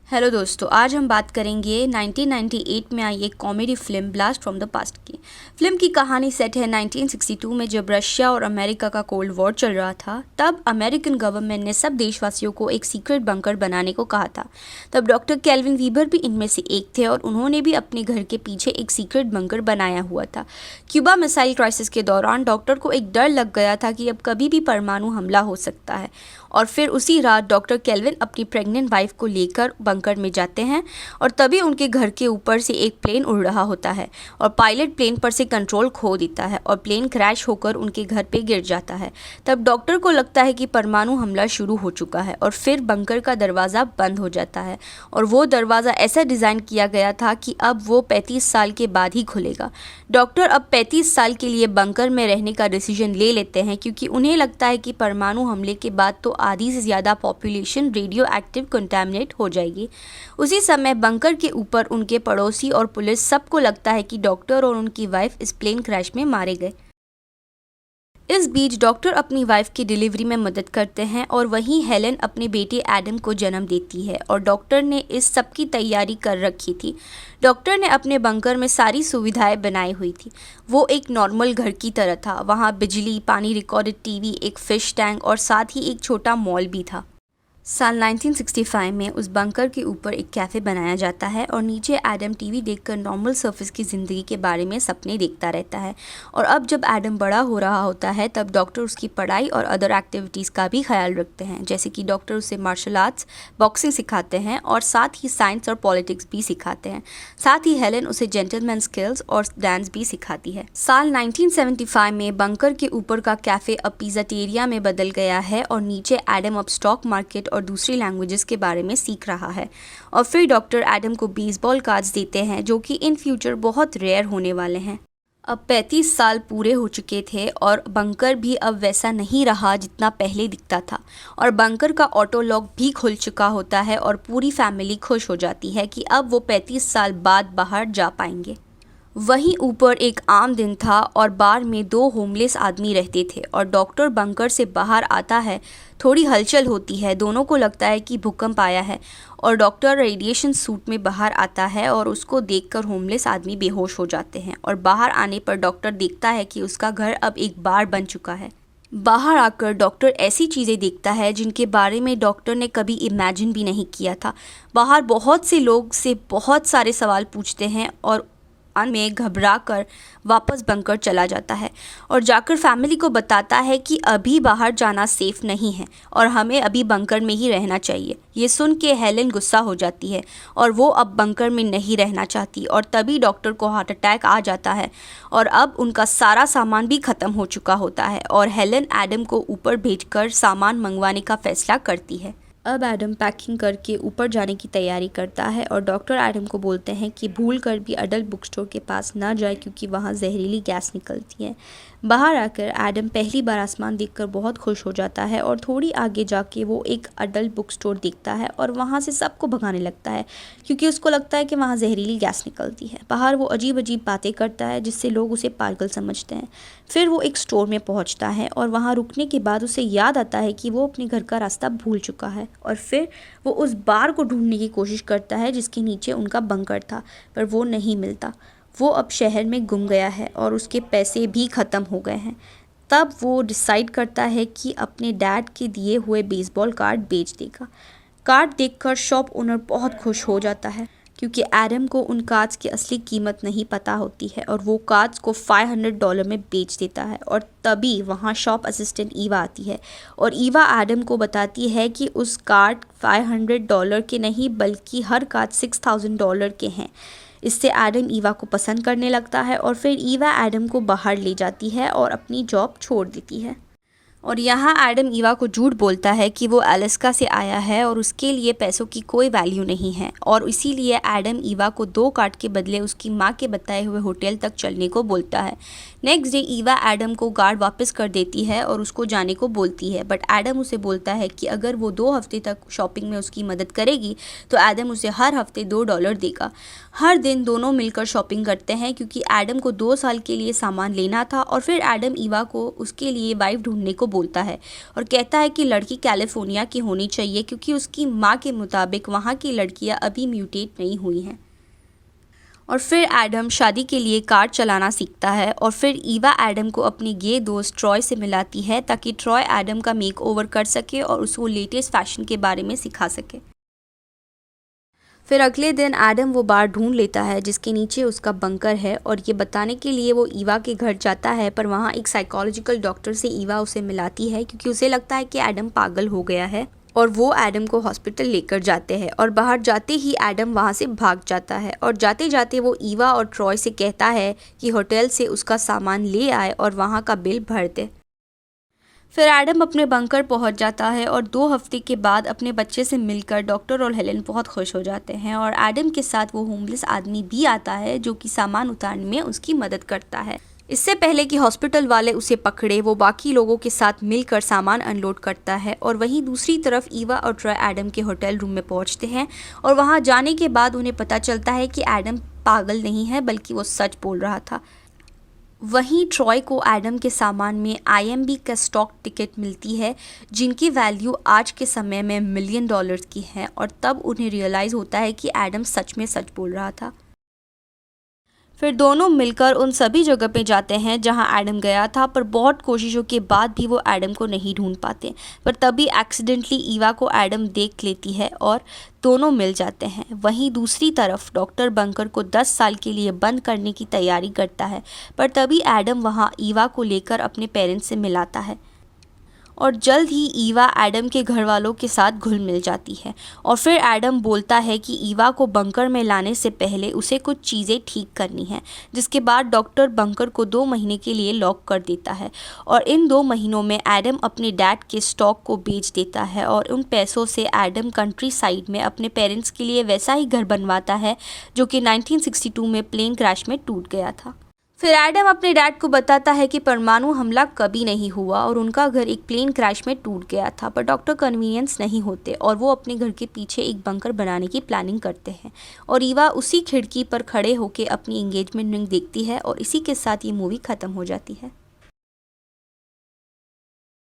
Hello दोस्तों, आज हम बात करेंगे 1998 में आई एक comedy film blast from the past की। फिल्म की कहानी सेट है 1962 में, जब रशिया और अमेरिका का कोल्ड वॉर चल रहा था। तब अमेरिकन गवर्नमेंट ने सब देशवासियों को एक सीक्रेट बंकर बनाने को कहा था। तब डॉक्टर केल्विन वीबर भी इनमें से एक थे और उन्होंने भी अपने घर के पीछे एक सीक्रेट बंकर बनाया हुआ था। क्यूबा मिसाइल क्राइसिस के दौरान डॉक्टर को एक डर लग गया था कि अब कभी भी परमाणु हमला हो सकता है, और फिर उसी रात डॉक्टर केल्विन अपनी प्रेग्नेंट वाइफ को लेकर बंकर में जाते हैं और तभी उनके घर के ऊपर से एक प्लेन उड़ रहा होता है और पायलट प्लेन पर से कंट्रोल खो देता है और प्लेन क्रैश होकर उनके घर पे गिर जाता है। तब डॉक्टर को लगता है कि परमाणु हमला शुरू हो चुका है और फिर बंकर का दरवाज़ा बंद हो जाता है, और वो दरवाज़ा ऐसा डिज़ाइन किया गया था कि अब वो 35 साल के बाद ही खुलेगा। डॉक्टर अब 35 साल के लिए बंकर में रहने का डिसीजन ले लेते हैं, क्योंकि उन्हें लगता है कि परमाणु हमले के बाद तो आधी से ज़्यादा पॉपुलेशन रेडियो एक्टिव कंटामिनेट हो जाएगी। उसी समय बंकर के ऊपर उनके पड़ोसी और पुलिस सबको लगता है कि डॉक्टर और उनकी वाइफ इस प्लेन क्रैश में मारे गए। इस बीच डॉक्टर अपनी वाइफ की डिलीवरी में मदद करते हैं और वहीं हेलेन अपने बेटे एडम को जन्म देती है, और डॉक्टर ने इस सब की तैयारी कर रखी थी। डॉक्टर ने अपने बंकर में सारी सुविधाएं बनाई हुई थी। वो एक नॉर्मल घर की तरह था। वहाँ बिजली, पानी, रिकॉर्डेड टीवी, एक फिश टैंक और साथ ही एक छोटा मॉल भी था। साल 1965 में उस बंकर के ऊपर एक कैफ़े बनाया जाता है और नीचे एडम टीवी देखकर नॉर्मल सर्फिस की ज़िंदगी के बारे में सपने देखता रहता है। और अब जब एडम बड़ा हो रहा होता है तब डॉक्टर उसकी पढ़ाई और अदर एक्टिविटीज़ का भी ख्याल रखते हैं, जैसे कि डॉक्टर उसे मार्शल आर्ट्स, बॉक्सिंग सिखाते हैं और साथ ही साइंस और पॉलिटिक्स भी सिखाते हैं। साथ ही हेलेन उसे जेंटलमैन स्किल्स और डांस भी सिखाती है। साल 1975 में बंकर के ऊपर का कैफ़े अब पिज़्ज़ाटेरिया में बदल गया है और नीचे एडम अब स्टॉक मार्केट और दूसरी लैंग्वेजेस के बारे में सीख रहा है। और फिर डॉक्टर एडम को बेसबॉल कार्ड्स देते हैं, जो कि इन फ्यूचर बहुत रेयर होने वाले हैं। अब 35 साल पूरे हो चुके थे और बंकर भी अब वैसा नहीं रहा जितना पहले दिखता था, और बंकर का ऑटो लॉक भी खुल चुका होता है और पूरी फैमिली खुश हो जाती है कि अब वो 35 साल बाद बाहर जा पाएंगे। वहीं ऊपर एक आम दिन था और बार में 2 होमलेस आदमी रहते थे, और डॉक्टर बंकर से बाहर आता है। थोड़ी हलचल होती है, दोनों को लगता है कि भूकंप आया है, और डॉक्टर रेडिएशन सूट में बाहर आता है और उसको देखकर होमलेस आदमी बेहोश हो जाते हैं। और बाहर आने पर डॉक्टर देखता है कि उसका घर अब एक बार बन चुका है। बाहर आकर डॉक्टर ऐसी चीज़ें देखता है जिनके बारे में डॉक्टर ने कभी इमेजिन भी नहीं किया था। बाहर बहुत से लोग से बहुत सारे सवाल पूछते हैं और में घबराकर वापस बंकर चला जाता है और जाकर फैमिली को बताता है कि अभी बाहर जाना सेफ नहीं है और हमें अभी बंकर में ही रहना चाहिए। ये सुन के हेलेन गुस्सा हो जाती है और वो अब बंकर में नहीं रहना चाहती, और तभी डॉक्टर को हार्ट अटैक आ जाता है और अब उनका सारा सामान भी ख़त्म हो चुका होता है, और हेलेन एडम को ऊपर भेजकर सामान मंगवाने का फैसला करती है। अब एडम पैकिंग करके ऊपर जाने की तैयारी करता है और डॉक्टर एडम को बोलते हैं कि भूल कर भी अडल्ट बुक स्टोर के पास ना जाए, क्योंकि वहाँ जहरीली गैस निकलती है। बाहर आकर एडम पहली बार आसमान देखकर बहुत खुश हो जाता है, और थोड़ी आगे जाके वो एक अडल्ट बुक स्टोर देखता है और वहाँ से सबको भगाने लगता है, क्योंकि उसको लगता है कि वहाँ जहरीली गैस निकलती है। बाहर वो अजीब अजीब बातें करता है जिससे लोग उसे पागल समझते हैं। फिर वो एक स्टोर में पहुँचता है और वहाँ रुकने के बाद उसे याद आता है कि वो अपने घर का रास्ता भूल चुका है, और फिर वो उस बार को ढूंढने की कोशिश करता है जिसके नीचे उनका बंकर था, पर वो नहीं मिलता। वो अब शहर में गुम गया है और उसके पैसे भी ख़त्म हो गए हैं। तब वो डिसाइड करता है कि अपने डैड के दिए हुए बेसबॉल कार्ड बेच देगा। कार्ड देखकर शॉप ओनर बहुत खुश हो जाता है, क्योंकि एडम को उन कार्ड्स की असली कीमत नहीं पता होती है, और वो कार्ड्स को $500 में बेच देता है। और तभी वहाँ शॉप असिस्टेंट ईवा आती है और ईवा एडम को बताती है कि उस कार्ड $500 के नहीं बल्कि हर कार्ड $6000 के हैं। इससे एडम ईवा को पसंद करने लगता है और फिर ईवा एडम को बाहर ले जाती है और अपनी जॉब छोड़ देती है। और यहाँ एडम ईवा को झूठ बोलता है कि वो अलास्का से आया है और उसके लिए पैसों की कोई वैल्यू नहीं है, और इसीलिए एडम ईवा को 2 कार्ड के बदले उसकी माँ के बताए हुए होटल तक चलने को बोलता है। नेक्स्ट डे ईवा एडम को कार्ड वापस कर देती है और उसको जाने को बोलती है, बट एडम उसे बोलता है कि अगर वो 2 हफ्ते तक शॉपिंग में उसकी मदद करेगी तो एडम उसे हर हफ्ते $2 देगा। हर दिन दोनों मिलकर शॉपिंग करते हैं, क्योंकि एडम को 2 साल के लिए सामान लेना था, और फिर एडम ईवा को उसके लिए वाइफ ढूंढने को बोलता है और कहता है कि लड़की कैलिफोर्निया की होनी चाहिए क्योंकि उसकी माँ के मुताबिक वहाँ की लड़कियाँ अभी म्यूटेट नहीं हुई हैं। और फिर एडम शादी के लिए कार चलाना सीखता है और फिर ईवा एडम को अपनी गे दोस्त ट्रॉय से मिलाती है ताकि ट्रॉय एडम का मेक ओवर कर सके और उसको लेटेस्ट फैशन के बारे में सिखा सके। फिर अगले दिन एडम वो बार ढूंढ लेता है जिसके नीचे उसका बंकर है और ये बताने के लिए वो ईवा के घर जाता है, पर वहाँ एक साइकोलॉजिकल डॉक्टर से ईवा उसे मिलाती है क्योंकि उसे लगता है कि एडम पागल हो गया है और वो एडम को हॉस्पिटल लेकर जाते हैं। और बाहर जाते ही एडम वहाँ से भाग जाता है और जाते जाते वो ईवा और ट्रॉय से कहता है कि होटल से उसका सामान ले आए और वहाँ का बिल भर दे। फिर एडम अपने बंकर पहुंच जाता है और 2 हफ्ते के बाद अपने बच्चे से मिलकर डॉक्टर और हेलेन बहुत खुश हो जाते हैं और एडम के साथ वो होमलेस आदमी भी आता है जो कि सामान उतारने में उसकी मदद करता है। इससे पहले कि हॉस्पिटल वाले उसे पकड़े वो बाकी लोगों के साथ मिलकर सामान अनलोड करता है और वहीं दूसरी तरफ ईवा और ट्रॉय एडम के होटल रूम में पहुंचते हैं और वहां जाने के बाद उन्हें पता चलता है कि एडम पागल नहीं है बल्कि वो सच बोल रहा था। वहीं ट्रॉय को एडम के सामान में IMB का स्टॉक टिकट मिलती है जिनकी वैल्यू आज के समय में $1 मिलियन की है और तब उन्हें रियलाइज़ होता है कि एडम सच में सच बोल रहा था। फिर दोनों मिलकर उन सभी जगह पे जाते हैं जहां एडम गया था, पर बहुत कोशिशों के बाद भी वो एडम को नहीं ढूंढ पाते। पर तभी एक्सीडेंटली ईवा को एडम देख लेती है और दोनों मिल जाते हैं। वहीं दूसरी तरफ डॉक्टर बंकर को 10 साल के लिए बंद करने की तैयारी करता है, पर तभी एडम वहाँ ईवा को लेकर अपने पेरेंट्स से मिलाता है और जल्द ही ईवा एडम के घर वालों के साथ घुल मिल जाती है। और फिर एडम बोलता है कि ईवा को बंकर में लाने से पहले उसे कुछ चीज़ें ठीक करनी है, जिसके बाद डॉक्टर बंकर को 2 महीने के लिए लॉक कर देता है और इन 2 महीनों में एडम अपने डैड के स्टॉक को बेच देता है और उन पैसों से एडम कंट्री साइड में अपने पेरेंट्स के लिए वैसा ही घर बनवाता है जो कि 1962 में प्लेन क्रैश में टूट गया था। फिर एडम अपने डैड को बताता है कि परमाणु हमला कभी नहीं हुआ और उनका घर एक प्लेन क्रैश में टूट गया था, पर डॉक्टर कन्वीनियंस नहीं होते और वो अपने घर के पीछे एक बंकर बनाने की प्लानिंग करते हैं और ईवा उसी खिड़की पर खड़े होकर अपनी एंगेजमेंट रिंग देखती है और इसी के साथ ये मूवी ख़त्म हो जाती है।